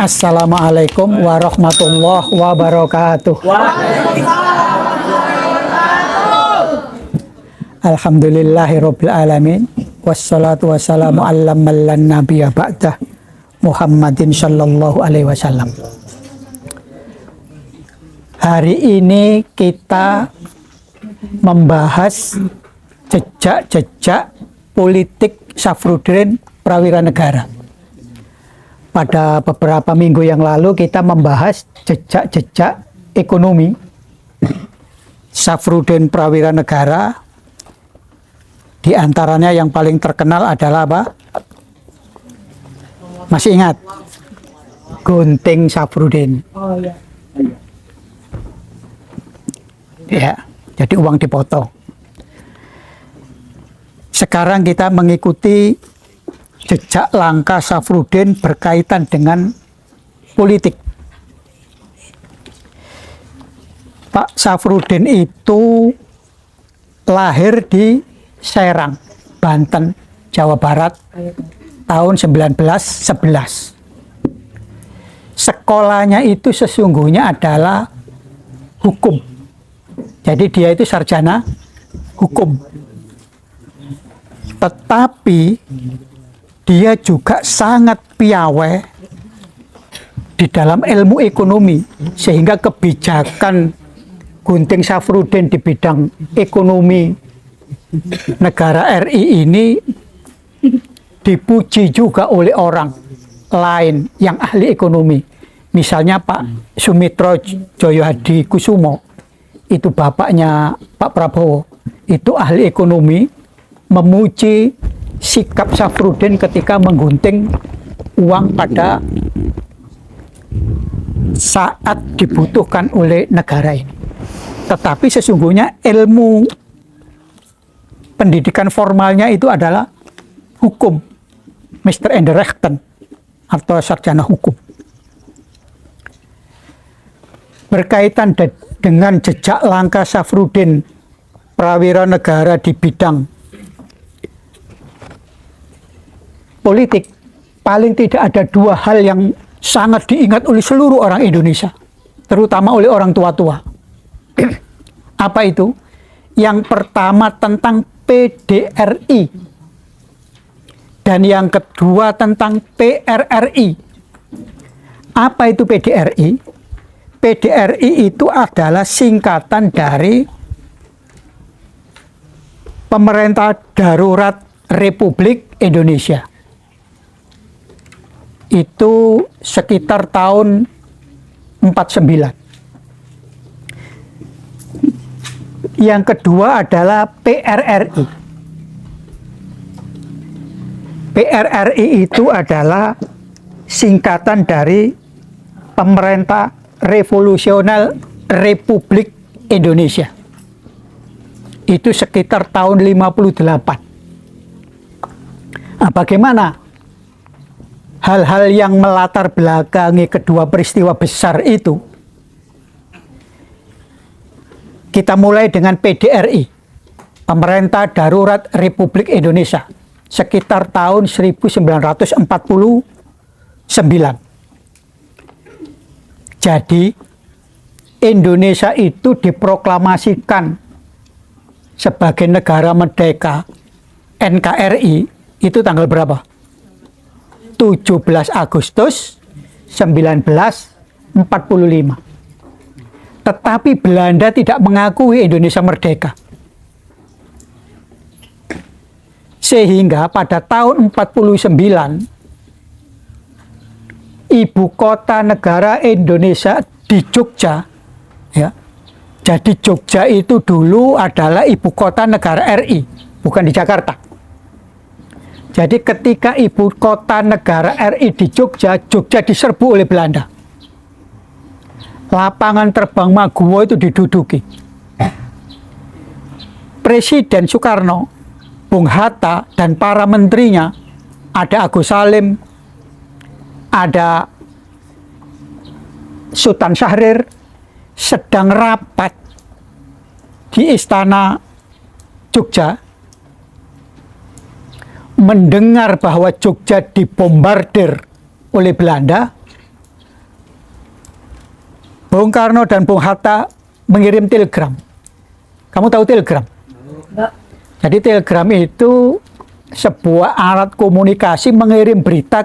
Assalamualaikum warahmatullahi wabarakatuh. Alhamdulillahirabbil alamin. Wassalatu wassalamu ala man la nabiyya ba'dah Muhammadin sallallahu alaihi wasallam. Hari ini kita membahas jejak-jejak politik Syafruddin Prawira Negara. Pada beberapa minggu yang lalu kita membahas jejak-jejak ekonomi Syafruddin Prawira Negara. Di antaranya yang paling terkenal adalah apa? Masih ingat? Gunting Syafruddin. Oh iya. Ya, jadi uang dipotong. Sekarang kita mengikuti jejak langkah Syafruddin berkaitan dengan politik. Pak Syafruddin itu lahir di Serang, Banten, Jawa Barat tahun 1911. Sekolahnya itu sesungguhnya adalah hukum. Jadi dia itu sarjana hukum. Tetapi dia juga sangat piawai di dalam ilmu ekonomi, sehingga kebijakan Gunting Syafruddin di bidang ekonomi negara RI ini dipuji juga oleh orang lain yang ahli ekonomi. Misalnya Pak Sumitro Joyohadikusumo, itu bapaknya Pak Prabowo, itu ahli ekonomi, memuji sikap Syafruddin ketika menggunting uang pada saat dibutuhkan oleh negara ini. Tetapi sesungguhnya ilmu pendidikan formalnya itu adalah hukum, Mr. Rechten, atau sarjana hukum. Berkaitan dengan jejak langkah Syafruddin Prawira Negara di bidang politik, paling tidak ada dua hal yang sangat diingat oleh seluruh orang Indonesia, terutama oleh orang tua-tua. Apa itu? Yang pertama tentang PDRI, dan yang kedua tentang PRRI. Apa itu PDRI? PDRI itu adalah singkatan dari Pemerintah Darurat Republik Indonesia. Itu sekitar tahun 49. Yang kedua adalah PRRI. PRRI itu adalah singkatan dari Pemerintah Revolusional Republik Indonesia. Itu sekitar tahun 58. Nah, bagaimana hal-hal yang melatar belakangi kedua peristiwa besar itu? Kita mulai dengan PDRI, Pemerintah Darurat Republik Indonesia, sekitar tahun 1949. Jadi Indonesia itu diproklamasikan sebagai negara merdeka, NKRI, itu tanggal berapa? 17 Agustus 1945. Tetapi Belanda tidak mengakui Indonesia merdeka. Sehingga pada tahun 49, ibu kota negara Indonesia di Jogja, ya. Jadi Jogja itu dulu adalah ibu kota negara RI, bukan di Jakarta. Jadi ketika ibu kota negara RI di Jogja, Jogja diserbu oleh Belanda. Lapangan terbang Maguwo itu diduduki. Presiden Soekarno, Bung Hatta, dan para menterinya, ada Agus Salim, ada Sultan Syahrir, sedang rapat di Istana Jogja, mendengar bahwa Jogja dibombardir oleh Belanda, Bung Karno dan Bung Hatta mengirim telegram. Kamu tahu telegram? Jadi telegram itu sebuah alat komunikasi mengirim berita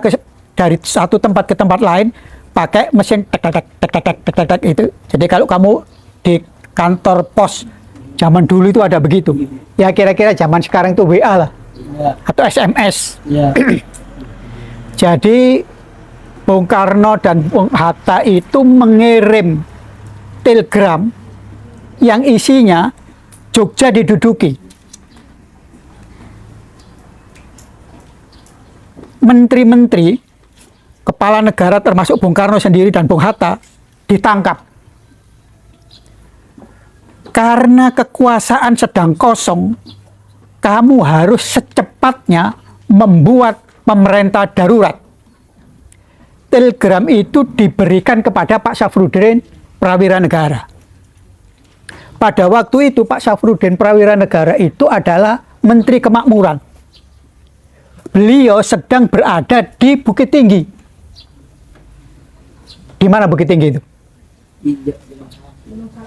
dari satu tempat ke tempat lain pakai mesin tek tek tek tek tek tek tek itu. Jadi kalau kamu di kantor pos zaman dulu itu ada begitu. Ya kira-kira zaman sekarang itu WA lah atau SMS. Jadi Bung Karno dan Bung Hatta itu mengirim telegram yang isinya Jogja diduduki. Menteri-menteri, kepala negara termasuk Bung Karno sendiri dan Bung Hatta ditangkap. Karena kekuasaan sedang kosong, kamu harus secepatnya membuat pemerintah darurat. Telegram itu diberikan kepada Pak Safrudin Prawira Negara. Pada waktu itu Pak Safrudin Prawira Negara itu adalah Menteri Kemakmuran. Beliau sedang berada di Bukit Tinggi. Di mana Bukit Tinggi itu?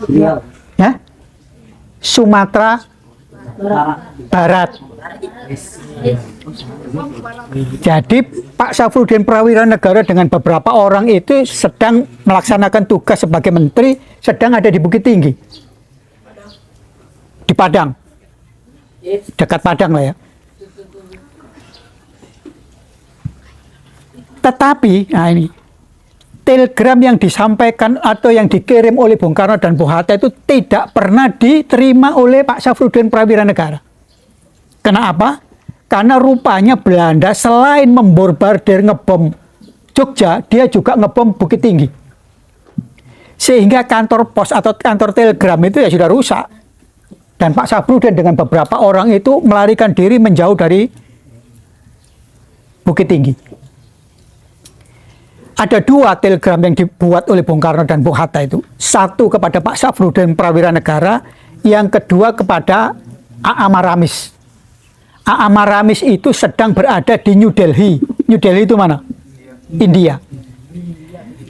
Ya? Sumatera Barat. Jadi Pak Safrudin Prawira Negara dengan beberapa orang itu sedang melaksanakan tugas sebagai menteri, sedang ada di Bukit Tinggi. Di Padang. Dekat Padang lah ya. Tetapi, nah ini, telegram yang disampaikan atau yang dikirim oleh Bung Karno dan Bung Hatta itu tidak pernah diterima oleh Pak Safrudin Prawira Negara. Kenapa? Karena rupanya Belanda selain memborbardir ngebom Jogja, dia juga ngebom Bukit Tinggi. Sehingga kantor pos atau kantor telegram itu ya sudah rusak. Dan Pak Safrudin dengan beberapa orang itu melarikan diri menjauh dari Bukit Tinggi. Ada dua telegram yang dibuat oleh Bung Karno dan Bung Hatta itu. Satu kepada Pak Safrudin Prawira Negara, yang kedua kepada A.A. Maramis. A.A. Maramis itu sedang berada di New Delhi. New Delhi itu mana? India.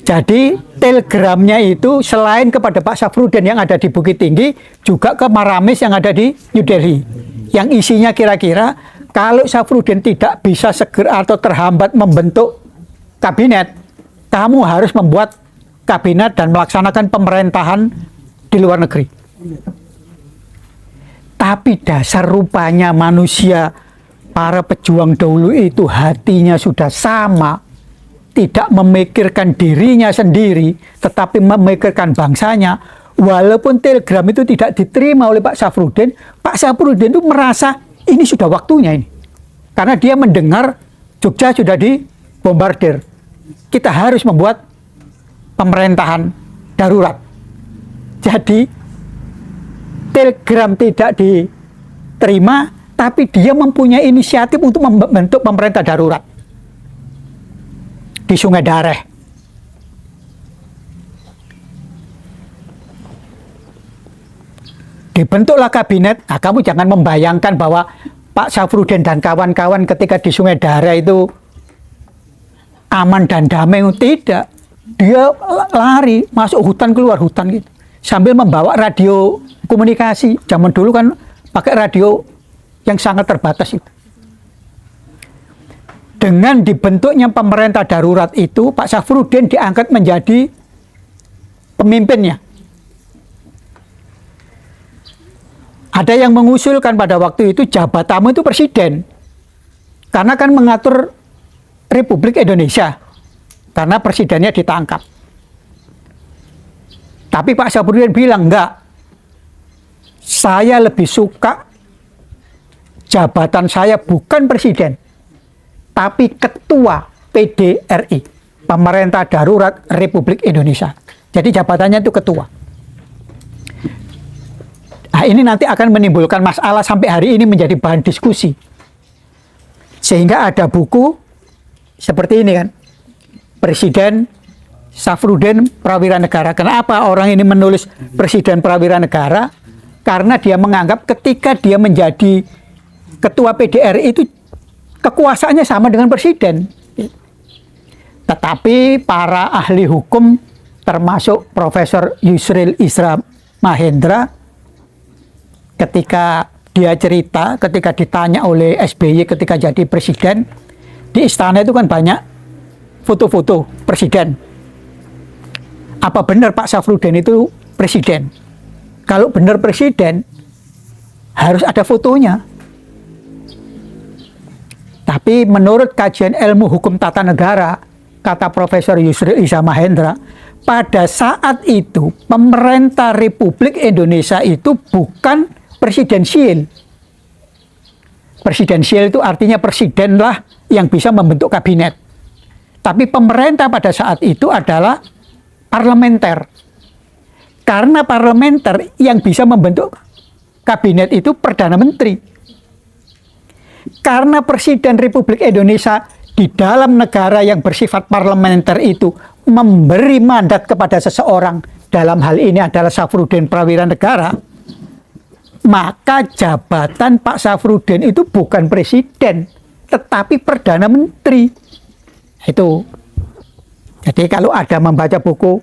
Jadi telegramnya itu selain kepada Pak Safrudin yang ada di Bukit Tinggi, juga ke Maramis yang ada di New Delhi. Yang isinya kira-kira, kalau Safrudin tidak bisa segera atau terhambat membentuk kabinet, kamu harus membuat kabinet dan melaksanakan pemerintahan di luar negeri. Tapi dasar rupanya manusia, para pejuang dahulu itu hatinya sudah sama. Tidak memikirkan dirinya sendiri, tetapi memikirkan bangsanya. Walaupun telegram itu tidak diterima oleh Pak Safrudin itu merasa ini sudah waktunya ini. Karena dia mendengar Jogja sudah dibombardir. Kita harus membuat pemerintahan darurat. Jadi telegram tidak diterima, tapi dia mempunyai inisiatif untuk membentuk pemerintah darurat di Sungai Dareh. Dibentuklah kabinet. Nah, kamu jangan membayangkan bahwa Pak Safrudin dan kawan-kawan ketika di Sungai Dareh itu aman dan damai. Tidak, dia lari masuk hutan keluar hutan gitu sambil membawa radio komunikasi. Zaman dulu kan pakai radio yang sangat terbatas itu. Dengan dibentuknya pemerintah darurat itu, Pak Safrudin diangkat menjadi pemimpinnya. Ada yang mengusulkan pada waktu itu jabatanmu itu presiden, karena kan mengatur Republik Indonesia, karena presidennya ditangkap. Tapi Pak Safrudin bilang, enggak, saya lebih suka jabatan saya bukan presiden, tapi ketua PDRI, Pemerintah Darurat Republik Indonesia. Jadi jabatannya itu ketua. Nah, ini nanti akan menimbulkan masalah sampai hari ini menjadi bahan diskusi. Sehingga ada buku seperti ini kan, Presiden Safrudin Prawira Negara. Kenapa orang ini menulis Presiden Prawira Negara? Karena dia menganggap ketika dia menjadi ketua PDRI itu kekuasaannya sama dengan presiden. Tetapi para ahli hukum termasuk Profesor Yusril Isra Mahendra, ketika dia cerita, ketika ditanya oleh SBY ketika jadi presiden, di istana itu kan banyak foto-foto presiden. Apa benar Pak Safrudin itu presiden? Kalau benar presiden, harus ada fotonya. Tapi menurut kajian ilmu hukum tata negara, kata Profesor Yusril Isra Mahendra, pada saat itu pemerintah Republik Indonesia itu bukan presidensial. Presidensial itu artinya presidenlah yang bisa membentuk kabinet. Tapi pemerintah pada saat itu adalah parlementer. Karena parlementer yang bisa membentuk kabinet itu Perdana Menteri. Karena Presiden Republik Indonesia di dalam negara yang bersifat parlementer itu memberi mandat kepada seseorang, dalam hal ini adalah Safrudin Prawira Negara, maka jabatan Pak Safrudin itu bukan presiden, tetapi Perdana Menteri. Itu. Jadi kalau ada membaca buku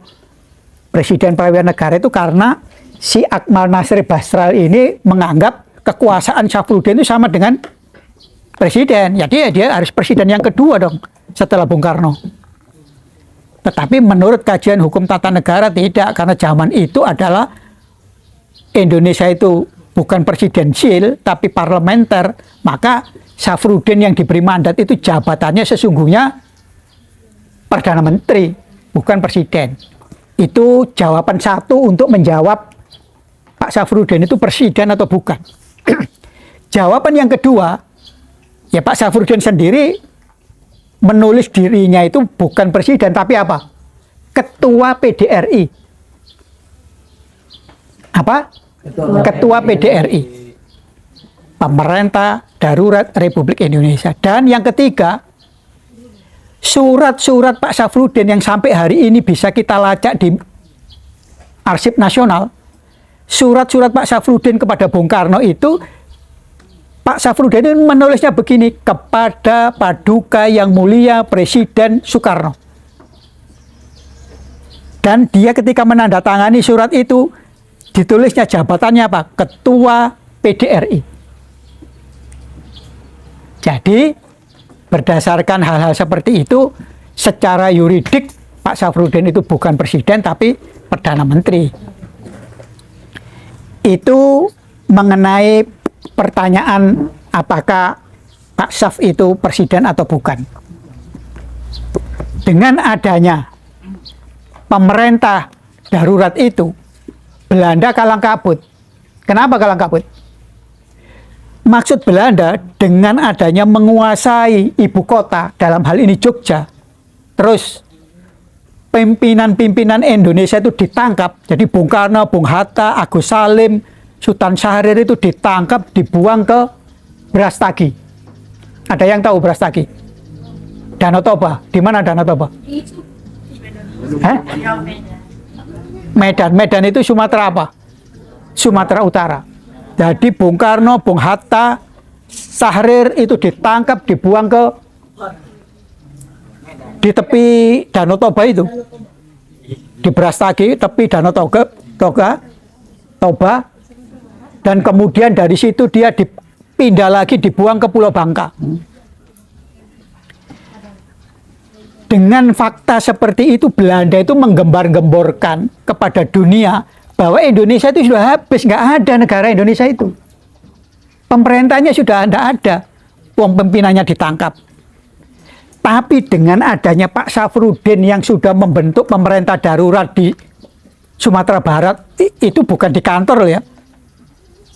Presiden Prawira Negara itu karena si Akmal Nasir Basral ini menganggap kekuasaan Safrudin itu sama dengan presiden. Jadi dia harus presiden yang kedua dong setelah Bung Karno. Tetapi menurut kajian hukum tata negara tidak, karena zaman itu adalah Indonesia itu bukan presidensial tapi parlementer, maka Safrudin yang diberi mandat itu jabatannya sesungguhnya Perdana Menteri, bukan presiden. Itu jawaban satu untuk menjawab Pak Safrudin itu presiden atau bukan. Jawaban yang kedua, ya Pak Safrudin sendiri menulis dirinya itu bukan presiden, tapi apa? Ketua PDRI. Apa? Ketua PDRI. Pemerintah Darurat Republik Indonesia. Dan yang ketiga, surat-surat Pak Safrudin yang sampai hari ini bisa kita lacak di Arsip Nasional. Surat-surat Pak Safrudin kepada Bung Karno itu, Pak Safrudin menulisnya begini, kepada Paduka Yang Mulia Presiden Soekarno. Dan dia ketika menandatangani surat itu, ditulisnya jabatannya apa? Ketua PDRI. Jadi, berdasarkan hal-hal seperti itu, secara yuridik Pak Safrudin itu bukan presiden, tapi Perdana Menteri. Itu mengenai pertanyaan apakah Pak Saf itu presiden atau bukan. Dengan adanya pemerintah darurat itu, Belanda kalang kabut. Kenapa kalang kabut? Maksud Belanda dengan adanya menguasai ibu kota, dalam hal ini Jogja, terus pimpinan-pimpinan Indonesia itu ditangkap. Jadi Bung Karno, Bung Hatta, Agus Salim, Sultan Syahrir itu ditangkap, dibuang ke Brastagi. Ada yang tahu Brastagi? Danau Toba. Di mana Danau Toba? Medan. Medan itu Sumatera apa? Sumatera Utara. Jadi Bung Karno, Bung Hatta, Syahrir itu ditangkap, dibuang ke di tepi Danau Toba itu. Di Brastagi, tepi Danau Toba. Dan kemudian dari situ dia dipindah lagi, dibuang ke Pulau Bangka. Dengan fakta seperti itu, Belanda itu menggembar-gemborkan kepada dunia bahwa Indonesia itu sudah habis, nggak ada negara Indonesia itu. Pemerintahnya sudah tidak ada, uang pimpinannya ditangkap. Tapi dengan adanya Pak Safrudin yang sudah membentuk pemerintah darurat di Sumatera Barat, itu bukan di kantor ya,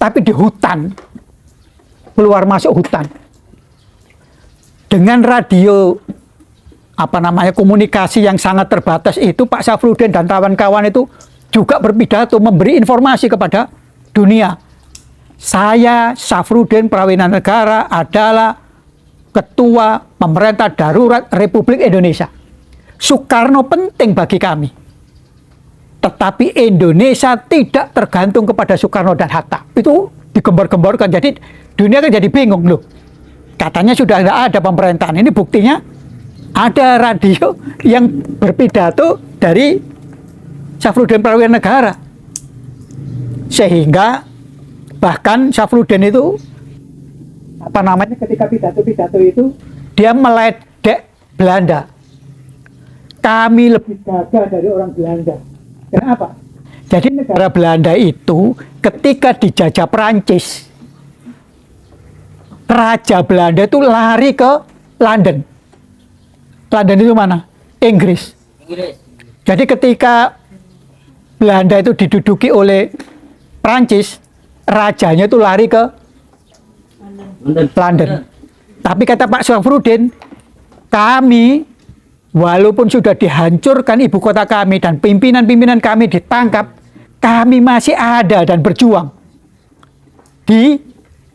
tapi di hutan, keluar masuk hutan. Dengan radio komunikasi yang sangat terbatas itu, Pak Safrudin dan kawan-kawan itu juga berpidato memberi informasi kepada dunia. Saya Safrudin Prawira Negara adalah Ketua Pemerintah Darurat Republik Indonesia. Soekarno penting bagi kami. Tetapi Indonesia tidak tergantung kepada Soekarno dan Hatta. Itu digembar-gemborkan. Jadi dunia kan jadi bingung loh. Katanya sudah tidak ada pemerintahan. Ini buktinya ada radio yang berpidato dari Syafruddin Prawiran Negara. Sehingga bahkan Syafruddin itu ketika pidato-pidato itu dia meledek Belanda. Kami lebih gagah dari orang Belanda. Kenapa? Jadi negara Belanda itu ketika dijajah Perancis, Raja Belanda itu lari ke London. London itu mana? Inggris. Jadi ketika Belanda itu diduduki oleh Perancis, rajanya itu lari ke London. Tapi kata Pak Syafruddin, kami walaupun sudah dihancurkan ibu kota kami dan pimpinan-pimpinan kami ditangkap, kami masih ada dan berjuang di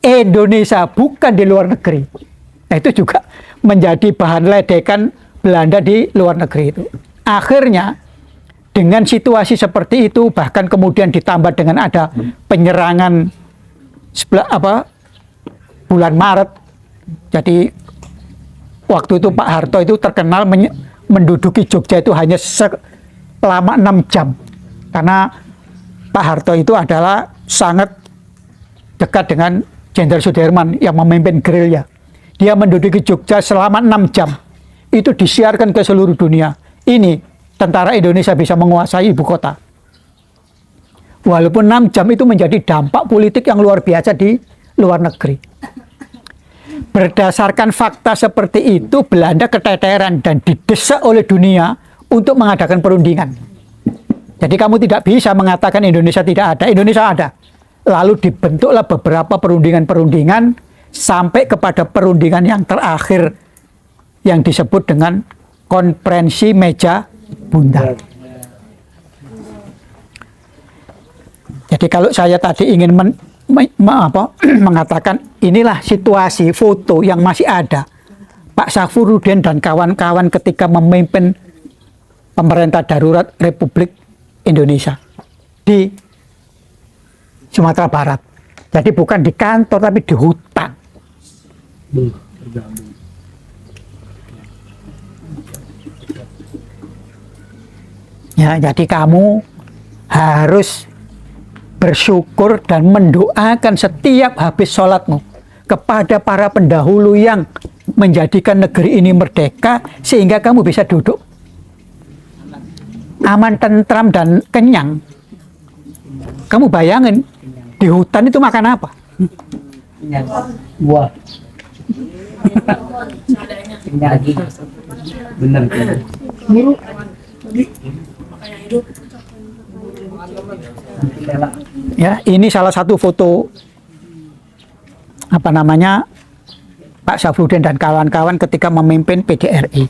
Indonesia, bukan di luar negeri. Nah, itu juga menjadi bahan ledekan Belanda di luar negeri itu. Akhirnya dengan situasi seperti itu, bahkan kemudian ditambah dengan ada penyerangan bulan Maret. Jadi waktu itu Pak Harto itu terkenal menduduki Jogja itu hanya selama 6 jam. Karena Pak Harto itu adalah sangat dekat dengan Jenderal Sudirman yang memimpin gerilya. Dia menduduki Jogja selama 6 jam. Itu disiarkan ke seluruh dunia. Ini tentara Indonesia bisa menguasai ibu kota. Walaupun 6 jam itu menjadi dampak politik yang luar biasa di luar negeri. Berdasarkan fakta seperti itu, Belanda keteteran dan didesak oleh dunia untuk mengadakan perundingan. Jadi kamu tidak bisa mengatakan Indonesia tidak ada. Indonesia ada. Lalu dibentuklah beberapa perundingan-perundingan sampai kepada perundingan yang terakhir yang disebut dengan Konferensi Meja Buntar. Jadi kalau saya tadi ingin mengatakan inilah situasi foto yang masih ada Pak Syafruddin dan kawan-kawan ketika memimpin pemerintah darurat Republik Indonesia di Sumatera Barat. Jadi bukan di kantor tapi di hutan. Ya, jadi kamu harus bersyukur dan mendoakan setiap habis sholatmu kepada para pendahulu yang menjadikan negeri ini merdeka sehingga kamu bisa duduk aman, tentram, dan kenyang. Kamu bayangin di hutan itu makan apa? Buah. Bener. Ya, ini salah satu foto Pak Syafruddin dan kawan-kawan ketika memimpin PDRI.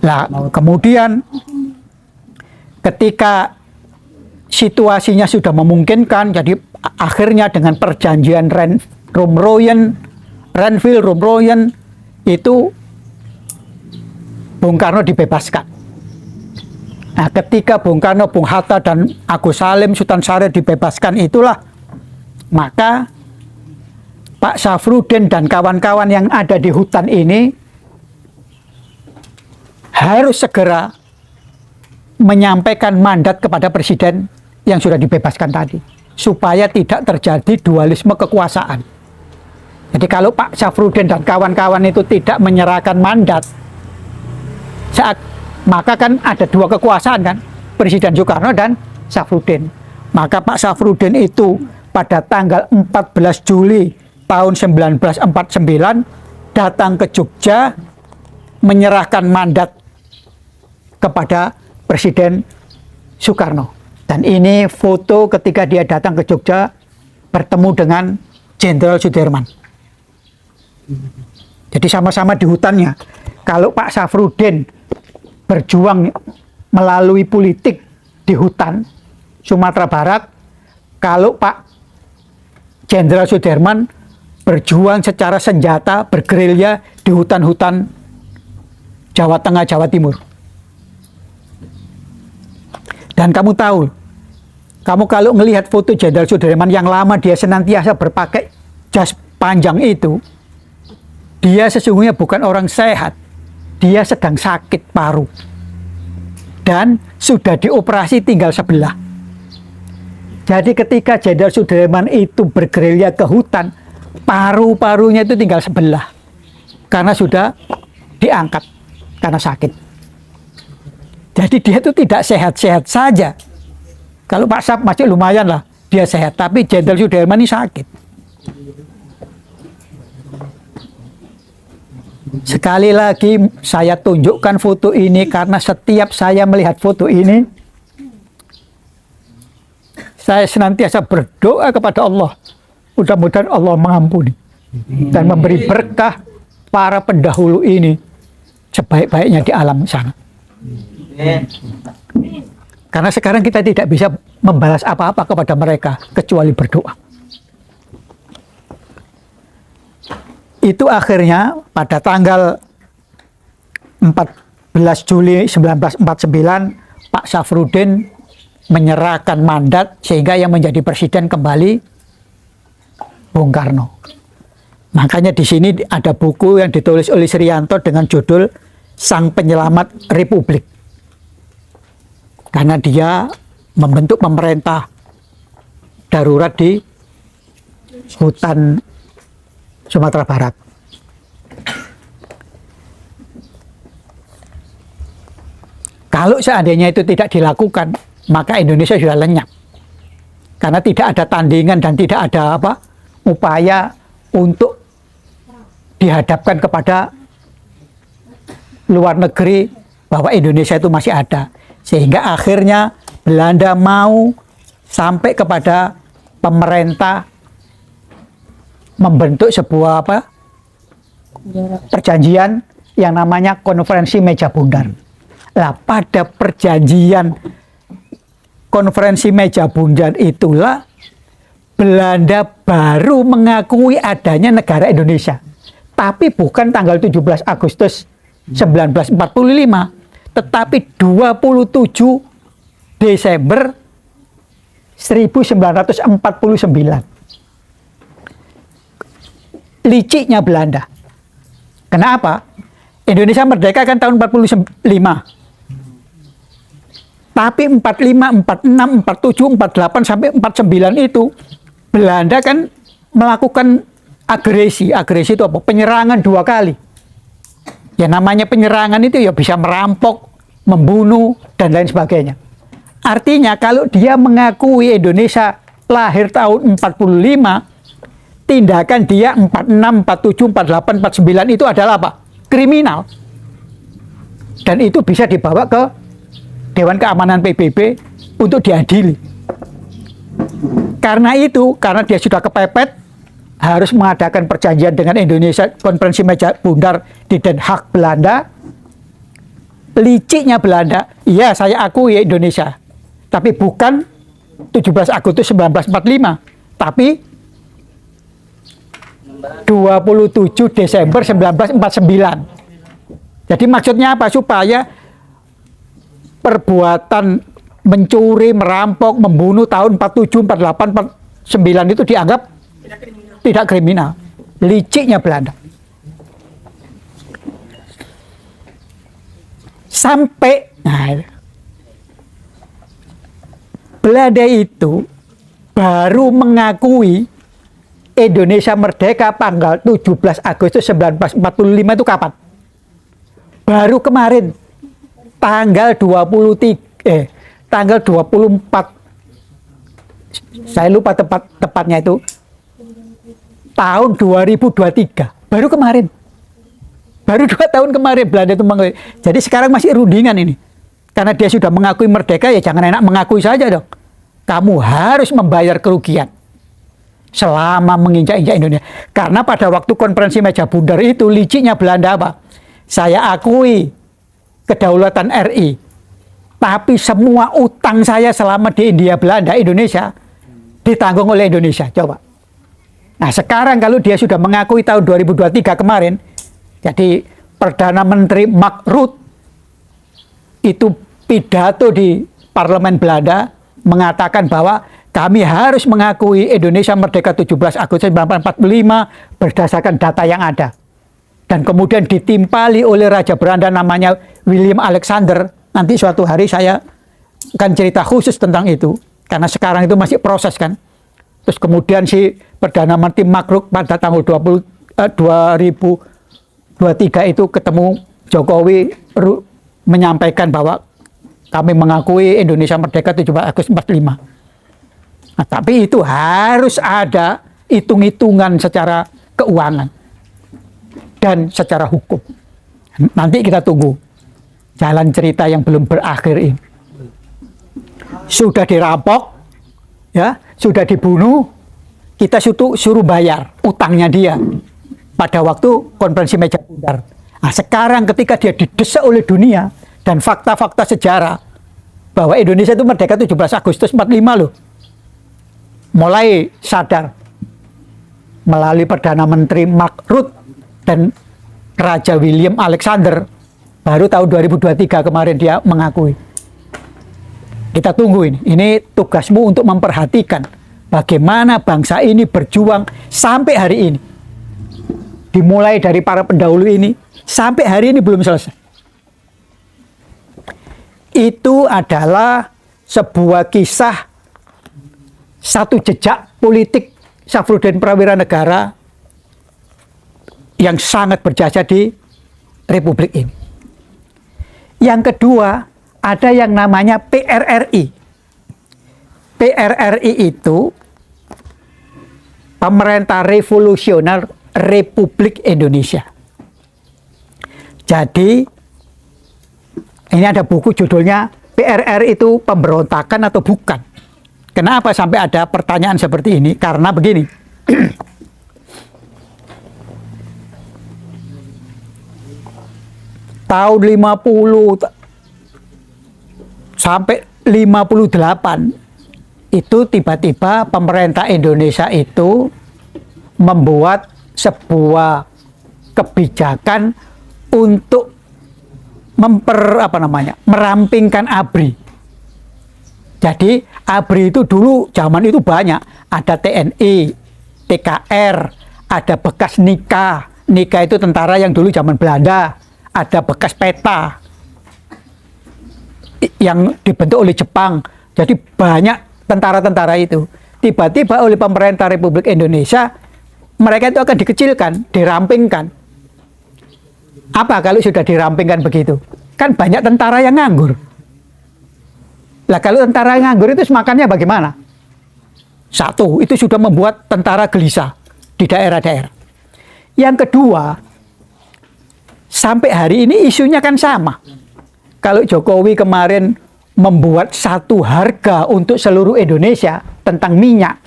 Nah, kemudian ketika situasinya sudah memungkinkan, jadi akhirnya dengan perjanjian Renville-Romeroyen itu Bung Karno dibebaskan. Nah, ketika Bung Karno, Bung Hatta, dan Agus Salim, Sultan Syarif dibebaskan itulah, maka Pak Syafruddin dan kawan-kawan yang ada di hutan ini harus segera menyampaikan mandat kepada presiden yang sudah dibebaskan tadi, supaya tidak terjadi dualisme kekuasaan. Jadi kalau Pak Syafruddin dan kawan-kawan itu tidak menyerahkan mandat, maka kan ada dua kekuasaan kan, Presiden Soekarno dan Syafruddin. Maka Pak Syafruddin itu pada tanggal 14 Juli tahun 1949 datang ke Jogja menyerahkan mandat kepada Presiden Soekarno. Dan ini foto ketika dia datang ke Jogja bertemu dengan Jenderal Sudirman. Jadi sama-sama di hutannya. Kalau Pak Syafruddin berjuang melalui politik di hutan Sumatera Barat, kalau Pak Jenderal Sudirman berjuang secara senjata, bergerilya di hutan-hutan Jawa Tengah, Jawa Timur. Dan kamu tahu, kamu kalau melihat foto Jenderal Sudirman yang lama, dia senantiasa berpakai jas panjang itu, dia sesungguhnya bukan orang sehat. Dia sedang sakit paru dan sudah dioperasi tinggal sebelah. Jadi ketika Jenderal Sudirman itu bergerilya ke hutan, paru-parunya itu tinggal sebelah. Karena sudah diangkat, karena sakit. Jadi dia itu tidak sehat-sehat saja. Kalau Pak Sap masih lumayan lah, dia sehat. Tapi Jenderal Sudirman ini sakit. Sekali lagi saya tunjukkan foto ini karena setiap saya melihat foto ini, saya senantiasa berdoa kepada Allah. Mudah-mudahan Allah mengampuni dan memberi berkah para pendahulu ini sebaik-baiknya di alam sana. Karena sekarang kita tidak bisa membalas apa-apa kepada mereka kecuali berdoa. Itu akhirnya pada tanggal 14 Juli 1949 Pak Safruddin menyerahkan mandat sehingga yang menjadi presiden kembali Bung Karno. Makanya di sini ada buku yang ditulis oleh Srianto dengan judul Sang Penyelamat Republik. Karena dia membentuk pemerintah darurat di hutan Sumatera Barat. Kalau seandainya itu tidak dilakukan, maka Indonesia sudah lenyap. Karena tidak ada tandingan dan tidak ada upaya untuk dihadapkan kepada luar negeri bahwa Indonesia itu masih ada. Sehingga akhirnya Belanda mau sampai kepada pemerintah membentuk sebuah perjanjian yang namanya Konferensi Meja Bundar. Nah, pada perjanjian Konferensi Meja Bundar itulah Belanda baru mengakui adanya negara Indonesia. Tapi bukan tanggal 17 Agustus 1945, tetapi 27 Desember 1949. Liciknya Belanda. Kenapa? Indonesia merdeka kan tahun 45. Tapi 45, 46, 47, 48 sampai 49 itu Belanda kan melakukan agresi. Agresi itu apa? Penyerangan 2 kali. Ya namanya penyerangan itu ya bisa merampok, membunuh dan lain sebagainya. Artinya kalau dia mengakui Indonesia lahir tahun 45, tindakan dia 46, 47, 48, 49 itu adalah apa? Kriminal. Dan itu bisa dibawa ke Dewan Keamanan PBB untuk diadili. Karena itu, karena dia sudah kepepet, harus mengadakan perjanjian dengan Indonesia, Konferensi Meja Bundar di Den Haag, Belanda. Liciknya Belanda, iya saya akui Indonesia, tapi bukan 17 Agustus 1945, tapi 27 Desember 1949. Jadi maksudnya apa? Supaya perbuatan mencuri, merampok, membunuh tahun 47, 48, 49 itu dianggap tidak kriminal. Liciknya Belanda. Sampai Belanda itu baru mengakui Indonesia merdeka tanggal 17 Agustus 1945 itu kapan? Baru kemarin tanggal 24, saya lupa tepatnya itu, tahun 2023, baru kemarin, baru 2 tahun kemarin Belanda itu mengakui. Jadi sekarang masih rundingan ini, karena dia sudah mengakui merdeka, ya jangan enak mengakui saja dong. Kamu harus membayar kerugian selama menginjak-injak Indonesia. Karena pada waktu Konferensi Meja Bundar itu liciknya Belanda apa? Saya akui kedaulatan RI, tapi semua utang saya selama di India Belanda Indonesia ditanggung oleh Indonesia. Coba. Nah sekarang kalau dia sudah mengakui tahun 2023 kemarin, jadi Perdana Menteri Mark Rutte itu pidato di Parlemen Belanda mengatakan bahwa kami harus mengakui Indonesia merdeka 17 Agustus 1945 berdasarkan data yang ada. Dan kemudian ditimpali oleh Raja Belanda namanya Willem Alexander. Nanti suatu hari saya akan cerita khusus tentang itu. karena sekarang itu masih proses kan. Terus kemudian si Perdana Menteri Makruk pada tanggal 2023 itu ketemu Jokowi menyampaikan bahwa kami mengakui Indonesia merdeka 17 Agustus 45. Nah, tapi itu harus ada hitung-hitungan secara keuangan dan secara hukum. Nanti kita tunggu jalan cerita yang belum berakhir ini. Sudah dirampok, ya, sudah dibunuh, kita suruh bayar utangnya dia pada waktu konferensi meja bundar. Nah, sekarang ketika dia didesak oleh dunia dan fakta-fakta sejarah bahwa Indonesia itu merdeka 17 Agustus 45 loh, mulai sadar melalui Perdana Menteri Mark Rutte dan Raja William Alexander, baru tahun 2023 kemarin dia mengakui. Kita tunggu ini. Ini tugasmu untuk memperhatikan bagaimana bangsa ini berjuang sampai hari ini. Dimulai dari para pendahulu ini, sampai hari ini belum selesai. Itu adalah sebuah kisah, satu jejak politik Syafruddin Prawira Negara yang sangat berjasa di Republik ini. Yang kedua, ada yang namanya PRRI. PRRI itu Pemerintah Revolusioner Republik Indonesia. Jadi, ini ada buku judulnya PRRI itu pemberontakan atau bukan? Kenapa sampai ada pertanyaan seperti ini? Karena begini. Tahun 50 sampai 58 itu tiba-tiba pemerintah Indonesia itu membuat sebuah kebijakan untuk merampingkan ABRI. Jadi ABRI itu dulu zaman itu banyak, ada TNI, TKR, ada bekas NIKA. NIKA itu tentara yang dulu zaman Belanda. Ada bekas peta yang dibentuk oleh Jepang. Jadi banyak tentara-tentara itu. Tiba-tiba oleh pemerintah Republik Indonesia, mereka itu akan dikecilkan, dirampingkan. Apa kalau sudah dirampingkan begitu? Kan banyak tentara yang nganggur. Lah kalau tentara yang nganggur itu makannya bagaimana? Satu, itu sudah membuat tentara gelisah di daerah-daerah. Yang kedua, sampai hari ini isunya kan sama. Kalau Jokowi kemarin membuat satu harga untuk seluruh Indonesia tentang minyak.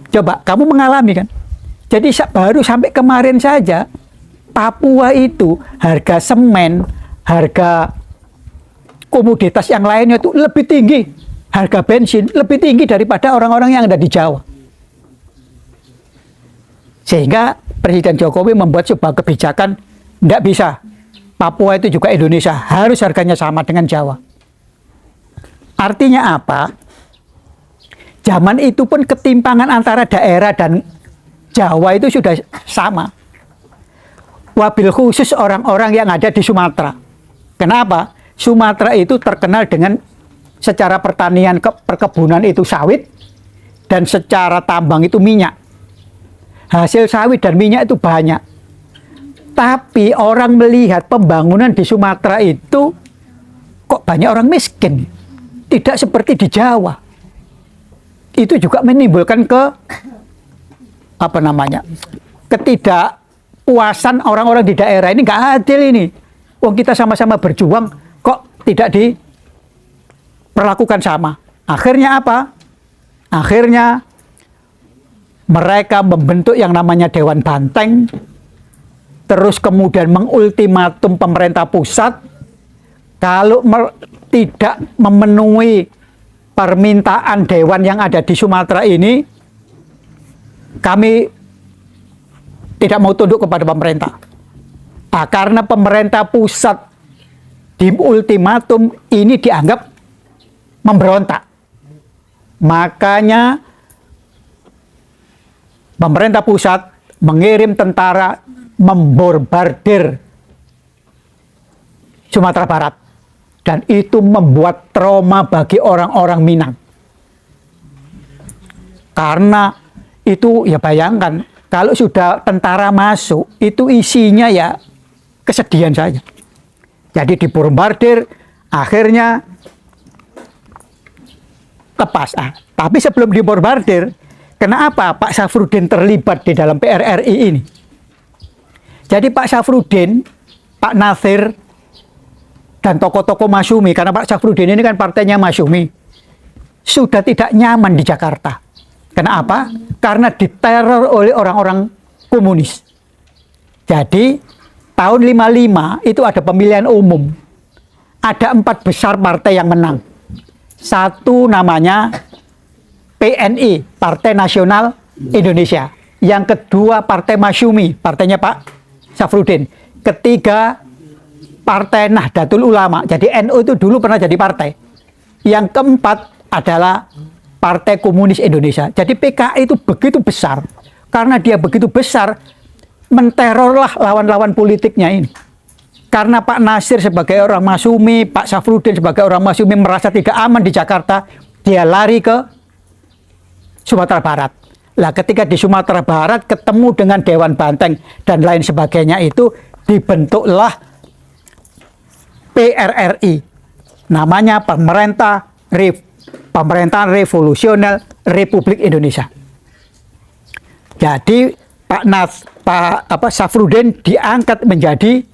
Coba, kamu mengalami kan? Jadi baru sampai kemarin saja, Papua itu harga semen, harga komoditas yang lainnya itu lebih tinggi. Harga bensin lebih tinggi daripada orang-orang yang ada di Jawa. Sehingga Presiden Jokowi membuat sebuah kebijakan, tidak bisa. Papua itu juga Indonesia. Harus harganya sama dengan Jawa. Artinya apa? Zaman itu pun ketimpangan antara daerah dan Jawa itu sudah sama. Wabil khusus orang-orang yang ada di Sumatera. Kenapa? Sumatera itu terkenal dengan secara pertanian perkebunan itu sawit, dan secara tambang itu minyak. Hasil sawit dan minyak itu banyak. Tapi orang melihat pembangunan di Sumatera itu kok banyak orang miskin. Tidak seperti di Jawa. Itu juga menimbulkan ketidakpuasan orang-orang di daerah ini. Nggak adil ini. Wong kita sama-sama berjuang kok tidak diperlakukan sama. Akhirnya apa? Akhirnya mereka membentuk yang namanya Dewan Banteng. Terus kemudian mengultimatum pemerintah pusat, kalau tidak memenuhi permintaan dewan yang ada di Sumatera ini, kami tidak mau tunduk kepada pemerintah. Nah, karena pemerintah pusat di ultimatum ini dianggap memberontak, makanya pemerintah pusat mengirim tentara membombardir Sumatera Barat, dan itu membuat trauma bagi orang-orang Minang. Karena itu ya bayangkan, kalau sudah tentara masuk, itu isinya ya kesedihan saja. Jadi dibombardir, akhirnya lepas. Tapi sebelum dibombardir, kenapa Pak Syafruddin terlibat di dalam PRRI ini? Jadi Pak Syafruddin, Pak Natsir, dan tokoh-tokoh Masyumi, karena Pak Syafruddin ini kan partainya Masyumi, sudah tidak nyaman di Jakarta. Kenapa? Karena diteror oleh orang-orang komunis. Jadi tahun 55 itu ada pemilihan umum. Ada 4 besar partai yang menang. Satu namanya PNI, Partai Nasional Indonesia. Yang kedua Partai Masyumi, partainya Pak Syafruddin. Ketiga Partai Nahdlatul Ulama. Jadi NU itu dulu pernah jadi partai. Yang keempat adalah Partai Komunis Indonesia. Jadi PKI itu begitu besar. Karena dia begitu besar, menterorlah lawan-lawan politiknya ini. Karena Pak Natsir sebagai orang Masyumi, Pak Syafruddin sebagai orang Masyumi merasa tidak aman di Jakarta, dia lari ke Sumatera Barat. Lah ketika di Sumatera Barat ketemu dengan Dewan Banteng dan lain sebagainya, itu dibentuklah PRRI. Namanya Pemerintahan Revolusioner Republik Indonesia. Jadi Pak Syafruddin diangkat menjadi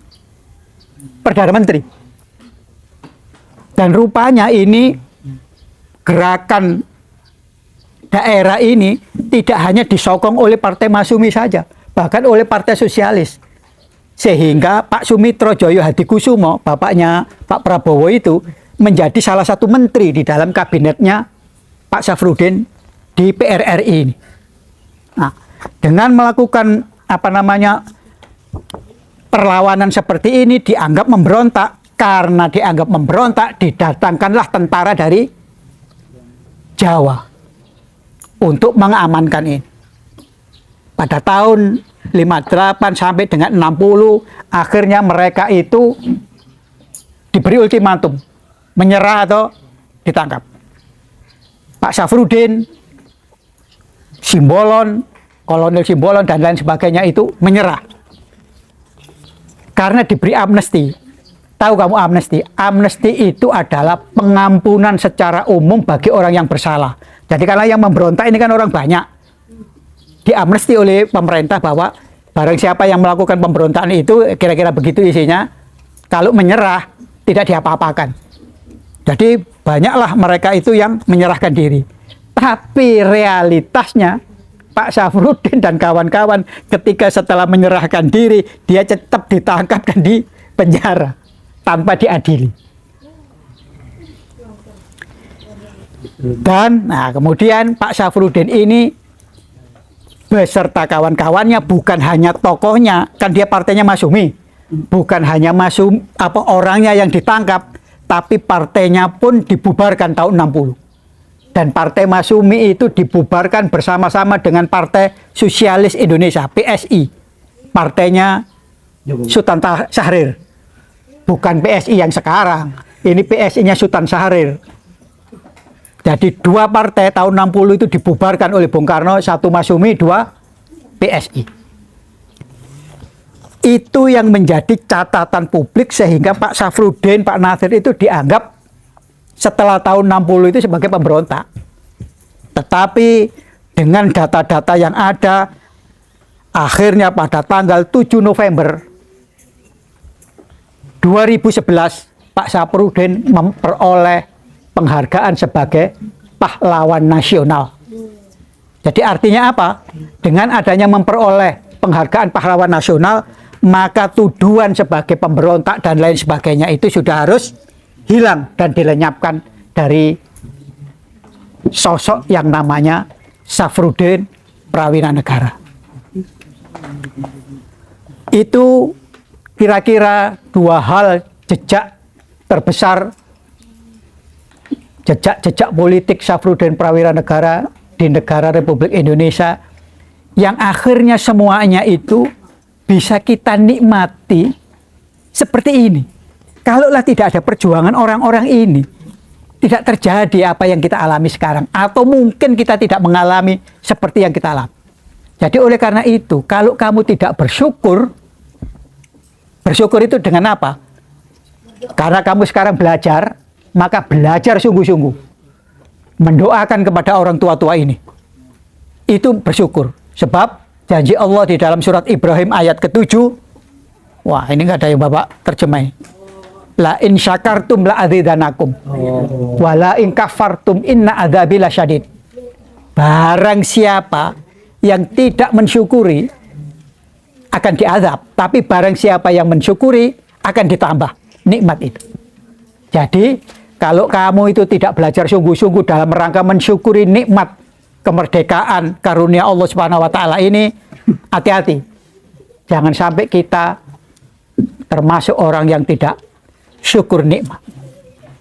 Perdana Menteri. Dan rupanya ini gerakan daerah ini tidak hanya disokong oleh Partai Masyumi saja, bahkan oleh Partai Sosialis. Sehingga Pak Sumitro Joyo Hadikusumo, bapaknya Pak Prabowo itu, menjadi salah satu menteri di dalam kabinetnya Pak Syafruddin di PRRI ini. Nah, dengan melakukan perlawanan seperti ini dianggap memberontak. Karena dianggap memberontak, didatangkanlah tentara dari Jawa untuk mengamankan ini. Pada tahun 58 sampai dengan 60, akhirnya mereka itu diberi ultimatum, menyerah atau ditangkap. Pak Syafruddin, Simbolon, Kolonel Simbolon dan lain sebagainya itu menyerah. Karena diberi amnesti. Tahu kamu amnesti? Amnesti itu adalah pengampunan secara umum bagi orang yang bersalah. Jadi karena yang memberontak ini kan orang banyak. Diamnesti oleh pemerintah bahwa barang siapa yang melakukan pemberontakan itu, kira-kira begitu isinya, kalau menyerah tidak diapa-apakan. Jadi banyaklah mereka itu yang menyerahkan diri. Tapi realitasnya Pak Syafruddin dan kawan-kawan ketika setelah menyerahkan diri, dia tetap ditangkap dan dipenjara tanpa diadili. Dan kemudian Pak Syafruddin ini beserta kawan-kawannya, bukan hanya tokohnya, kan dia partainya Masyumi, bukan hanya orangnya yang ditangkap, tapi partainya pun dibubarkan tahun 60. Dan Partai Masyumi itu dibubarkan bersama-sama dengan Partai Sosialis Indonesia, PSI. Partainya Sultan Syahrir. Bukan PSI yang sekarang. Ini PSI-nya Sultan Syahrir. Jadi dua partai tahun 60 itu dibubarkan oleh Bung Karno, satu Masyumi, dua PSI. Itu yang menjadi catatan publik sehingga Pak Syafruddin, Pak Natsir itu dianggap setelah tahun 60 itu sebagai pemberontak. Tetapi dengan data-data yang ada, akhirnya pada tanggal 7 November 2011, Pak Syafruddin memperoleh penghargaan sebagai pahlawan nasional. Jadi artinya apa? Dengan adanya memperoleh penghargaan pahlawan nasional, maka tuduhan sebagai pemberontak dan lain sebagainya itu sudah harus hilang dan dilenyapkan dari sosok yang namanya Syafruddin Prawira-Negara. Itu kira-kira dua hal jejak terbesar, jejak politik Syafruddin Prawira-Negara di negara Republik Indonesia, yang akhirnya semuanya itu bisa kita nikmati seperti ini. Kalaulah tidak ada perjuangan orang-orang ini, tidak terjadi apa yang kita alami sekarang, atau mungkin kita tidak mengalami seperti yang kita alami. Jadi oleh karena itu, kalau kamu tidak bersyukur itu dengan apa? Karena kamu sekarang belajar, maka belajar sungguh-sungguh, mendoakan kepada orang tua-tua ini. Itu bersyukur. Sebab janji Allah di dalam surat Ibrahim ayat ke-7, wah ini nggak ada yang Bapak terjemahin. La in syakartum la adzidanakum. Wa la in kafartum inna adzabi lasyadid. Barang siapa yang tidak mensyukuri akan diazab, tapi barang siapa yang mensyukuri akan ditambah nikmat itu. Jadi, kalau kamu itu tidak belajar sungguh-sungguh dalam rangka mensyukuri nikmat kemerdekaan karunia Allah Subhanahu wa taala ini, hati-hati. Jangan sampai kita termasuk orang yang tidak syukur nikmat.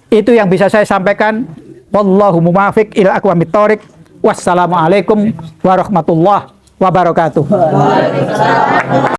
Itu yang bisa saya sampaikan. Wallahu muwaffiq ila aqwamit thoriq. Wassalamualaikum warahmatullahi wabarakatuh.